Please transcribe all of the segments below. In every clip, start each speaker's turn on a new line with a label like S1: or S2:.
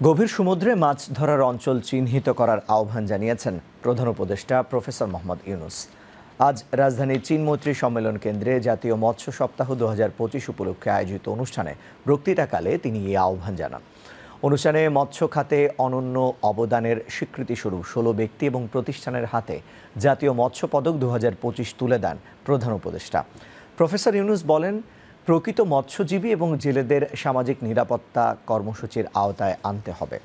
S1: গভীর সমুদ্রে মাছ ধরার অঞ্চল চিহ্নিত করার আহ্বান জানিয়েছেন প্রধান উপদেষ্টা প্রফেসর মোহাম্মদ ইউনূস। আজ রাজধানীর চীন মৈত্রী সম্মেলন কেন্দ্রে জাতীয় মৎস্য সপ্তাহ ২০২৫ উপলক্ষে আয়োজিত অনুষ্ঠানে বক্তৃতাকালে তিনি এই আহ্বান জানান। অনুষ্ঠানে মৎস্য খাতে অনন্য অবদানের স্বীকৃতিস্বরূপ ১৬ ব্যক্তি এবং প্রতিষ্ঠানের হাতে জাতীয় মৎস্য পদক ২০২৫ তুলে দেন প্রধান উপদেষ্টা। প্রফেসর ইউনূস বলেন, প্রকৃত মৎস্যজীবী এবং জেলেদের সামাজিক নিরাপত্তা কর্মসূচির আওতায় আনতে হবে।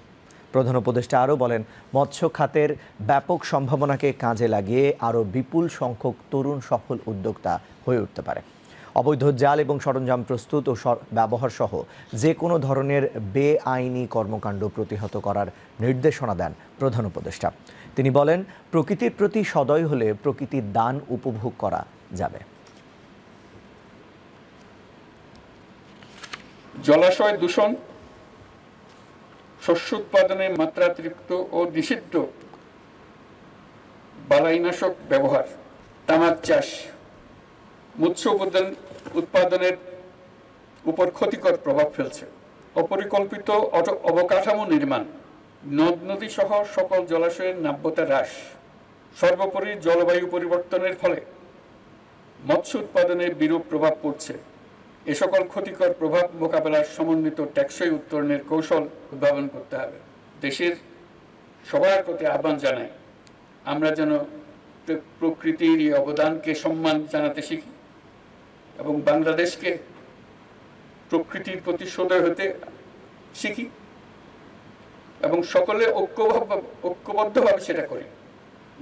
S1: প্রধান উপদেষ্টা আরও বলেন, মৎস্য খাতের ব্যাপক সম্ভাবনাকে কাজে লাগিয়ে আরও বিপুল সংখ্যক তরুণ সফল উদ্যোক্তা হয়ে উঠতে পারে। অবৈধ জাল এবং সরঞ্জাম প্রস্তুত ও ব্যবহার সহ যে কোনো ধরনের বেআইনি কর্মকাণ্ড প্রতিহত করার নির্দেশনা দেন প্রধান উপদেষ্টা। তিনি বলেন, প্রকৃতির প্রতি সদয় হলে প্রকৃতির দান উপভোগ করা যাবে।
S2: জলাশয় দূষণ, শস্য উৎপাদনে মাত্রাতিরিক্ত ও নিষিদ্ধ বালাইনাশক ব্যবহার, তামাক চাষ, মৎস্য উৎপাদনের উপর ক্ষতিকর প্রভাব ফেলছে। অপরিকল্পিত অবকাঠামো নির্মাণ, নদ নদী সহ সকল জলাশয়ের নাব্যতা হ্রাস, সর্বোপরি জলবায়ু পরিবর্তনের ফলে মৎস্য উৎপাদনে বিরূপ প্রভাব পড়ছে। এ সকল ক্ষতিকর প্রভাব মোকাবেলার সমন্বিত টেকসই উত্তরণের কৌশল উদ্ভাবন করতে হবে। দেশের সবার প্রতি আহ্বান জানাই, আমরা যেন প্রকৃতির এই অবদানকে সম্মান জানাতে শিখি এবং বাংলাদেশকে প্রকৃতির প্রতি সদয় হতে শিখি এবং সকলে ঐক্যবদ্ধভাবে সেটা করি।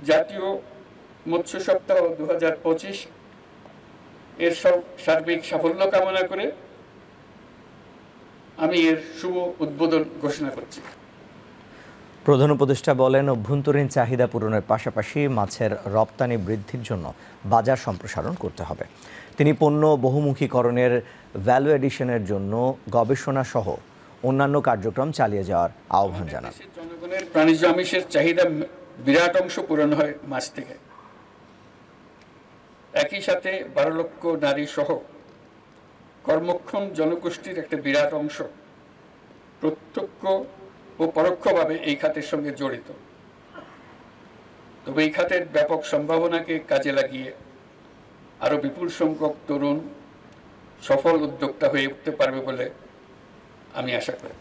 S2: জাতীয় মৎস্য সপ্তাহ ২০২৫ এর সার্বিক সাফল্য কামনা করে আমি এর শুভ উদ্বোধন ঘোষণা করছি।
S1: প্রধান উপদেষ্টা বলেন, অভ্যন্তরীণ চাহিদা পূরণের পাশাপাশি মাছের রপ্তানি বৃদ্ধির জন্য বাজার সম্প্রসারণ করতে হবে। তিনি পণ্য বহুমুখীকরণের ভ্যালু এডিশনের জন্য গবেষণা সহ অন্যান্য কার্যক্রম চালিয়ে যাওয়ার আহ্বান জানান।
S2: জনগণের প্রাণীজ আমিষের চাহিদা বিরাট অংশ পূরণ হয় মাছ থেকে। একই সাথে ১২ লক্ষ নারী সহ কর্মক্ষম জনগোষ্ঠীর একটা বিরাট অংশ প্রত্যক্ষ ও পরোক্ষভাবে এই খাতের সঙ্গে জড়িত। তবে এই খাতের ব্যাপক সম্ভাবনাকে কাজে লাগিয়ে আরো বিপুল সংখ্যক তরুণ সফল উদ্যোক্তা হয়ে উঠতে পারবে বলে আমি আশা করি।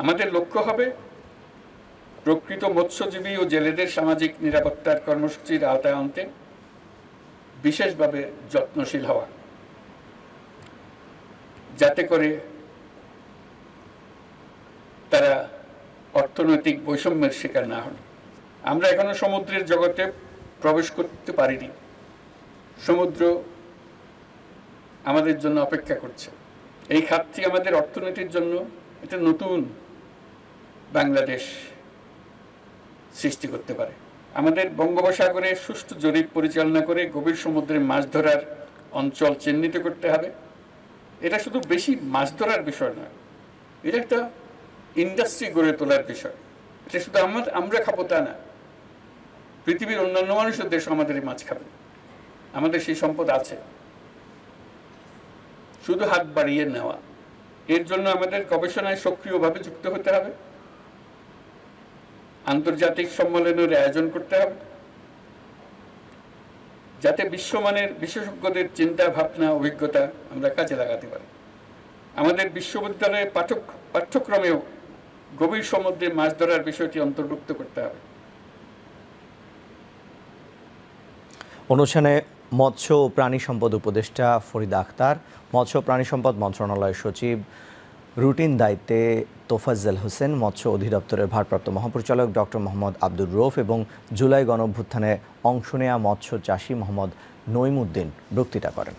S2: আমাদের লক্ষ্য হবে প্রকৃত মৎস্যজীবী ও জেলেদের সামাজিক নিরাপত্তার কর্মসূচির আওতায় আনতে বিশেষভাবে যত্নশীল হওয়া, যাতে করে তারা অর্থনৈতিক বৈষম্যের শিকার না হন। আমরা এখনো সমুদ্রের জগতে প্রবেশ করতে পারিনি। সমুদ্র আমাদের জন্য অপেক্ষা করছে। এই খাতটি আমাদের অর্থনীতির জন্য একটা নতুন বাংলাদেশ সৃষ্টি করতে পারে। আমাদের বঙ্গোপসাগরে সুষ্ঠু জরিপ পরিচালনা করে গভীর সমুদ্রে মাছ ধরার অঞ্চল চিহ্নিত করতে হবে। এটা শুধু বেশি মাছ ধরার বিষয় নয়, এটা একটা ইন্ডাস্ট্রি গড়ে তোলার বিষয়। এটা শুধু আমরা খাবো তা না, পৃথিবীর অন্যান্য মানুষের দেশ আমাদের এই মাছ খাবে। আমাদের সেই সম্পদ আছে, শুধু হাত বাড়িয়ে নেওয়া। এর জন্য আমাদের গবেষণায় সক্রিয়ভাবে যুক্ত হতে হবে, আন্তর্জাতিক সম্মেলনের আয়োজন করতে হবে, যাতে বিশ্বমানের বিশেষজ্ঞদের চিন্তা ভাবনা অভিজ্ঞতা আমরা কাজে লাগাতে পারি। আমাদের বিশ্ববিদ্যালয়ের পাঠ্যক্রমেও গভীর সমুদ্রে মাছ ধরার বিষয়টি অন্তর্ভুক্ত করতে হবে।
S1: অনুষ্ঠানে মৎস্য ও প্রাণী সম্পদ উপদেষ্টা ফরিদা আক্তার, মৎস্য প্রাণী সম্পদ মন্ত্রণালয়ের সচিব রুটিন দায়িত্বে তোফাজ্জল হোসেন, মৎস্য অধিদপ্তরের ভারপ্রাপ্ত মহাপরিচালক ডক্টর মোহাম্মদ আব্দুর রৌফ এবং জুলাই গণঅভ্যুত্থানে অংশ নেয়া মৎস্য চাষী মোহাম্মদ নঈমুদ্দিন বক্তৃতা করেন।